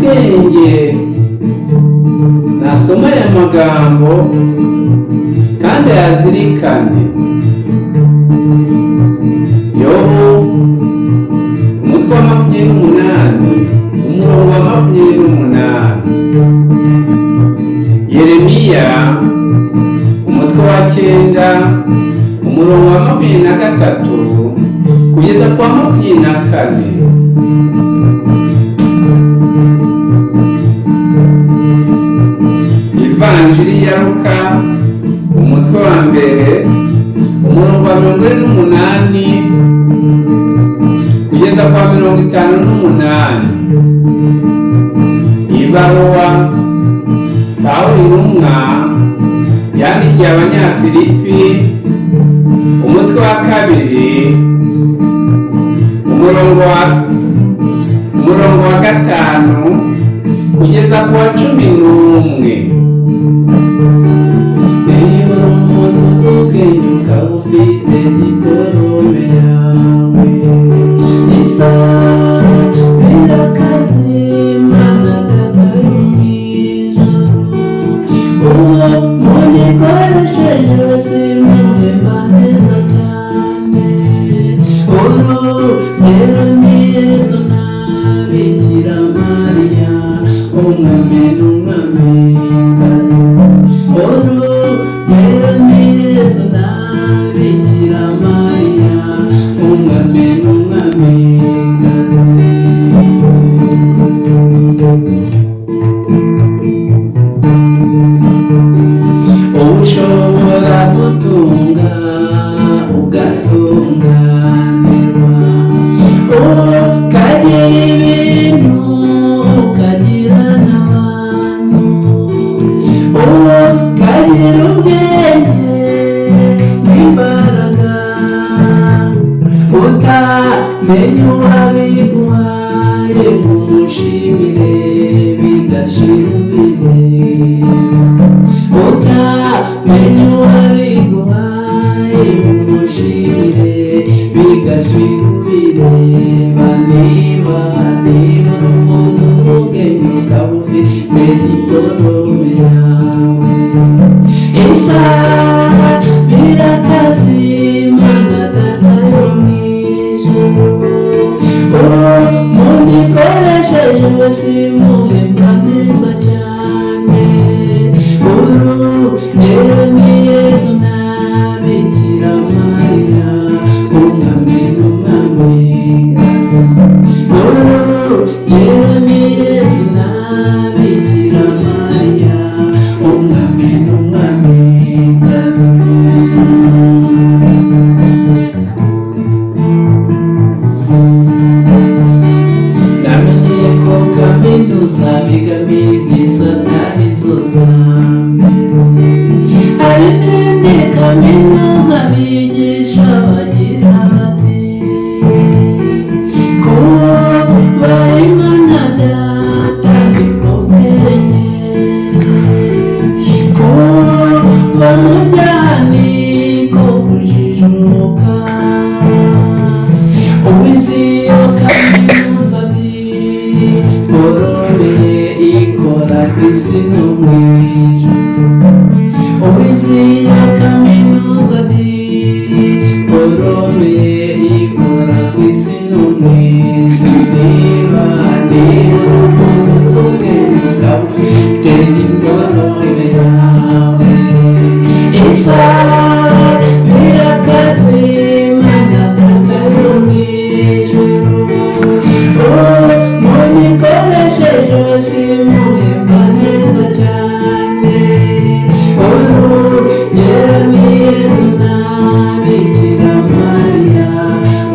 ubwenge nasoma aya magambo kandi ayazirikane. Yobu umutwe wa 28 umurongo wa 28. Yeremiya umutwe wa 9 umurongo wa 23 kugeza kwa 24. Ivanjiri ya Luka umutwe wa 1 umurongo wa 48 kugeza kwa 58. Ibaruwa Pawulo intumwa yandikiye Abanyafilipi umutwe wa 2 umurongo wa 5 kugeza ku wa 11. Niba umuntu uzubwenge ukaba ufite diporome yawe, isa birakaze Mana Data yo mw'ijuru, uwo muntu ikoresheje wese muhemba neza cyane. Urugero ni Yesu na Bikira Mariya umwami n'umwamikazi. Urugero ni Yesu na Bikira Mariya umwami n'umwamikazi. Ushobora gutunga ugatunganirwa, ukagira ibintu ukagira n'abantu, ukagira ubwenge n'imbaraga, utamenya uwabiguhaye umushimire bigashira imbere, utamenya uwabiguhaye umushimire bigashira ubireba. Niba umuntu uzubwenge ukaba ufite diporome yawe, isa birakaze Mana Data yo mw'ijuru, umuntu ikoresheje wese muhemba neza cyane. Urugero ni Yesu na Bikira Mariya umwami n'umwamikazi. Urugero ni Yesu na Bikira Mariya umwami n'umwamikazi. Namenye ko kaminuza bigamo ibyiza atari zo za mbere, hari n'indi kaminuza bigisha bagira bati kuba Imana Data nibwo bwenge, kuva mu byaha niko kujijuka. Uwize iyo kaminuza diporome ikora ku isi no mw'ijuru, uwize iyo kaminuza diporome ikora ku isi no mw'ijuru. Niba umuntu uzubwenge ukaba ufite diporome yawe, isa birakaze Mana Data yo mw'ijuru, umuntu ikoresheje wese muhemba neza cyane. Urugero ni Yesu na Bikira Mariya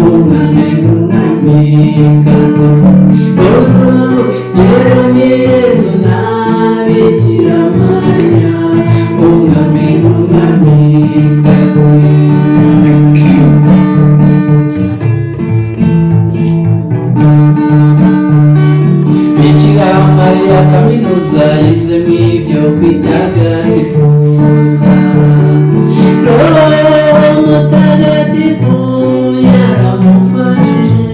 umwami n'umwamikazi. Urugero ni Yesu na Bikira Mariya umwami n'umwamikazi. Bikira Mariya kaminuza yize mw'ibyo kwitagatifuza, Roho Mutagatifu yaramufashije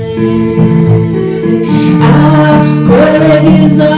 akora ibyiza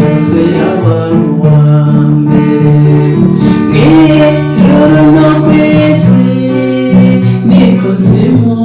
yose yose yabaye uwa mbere. Mw'ijuru no kw'isi n'ikuzimu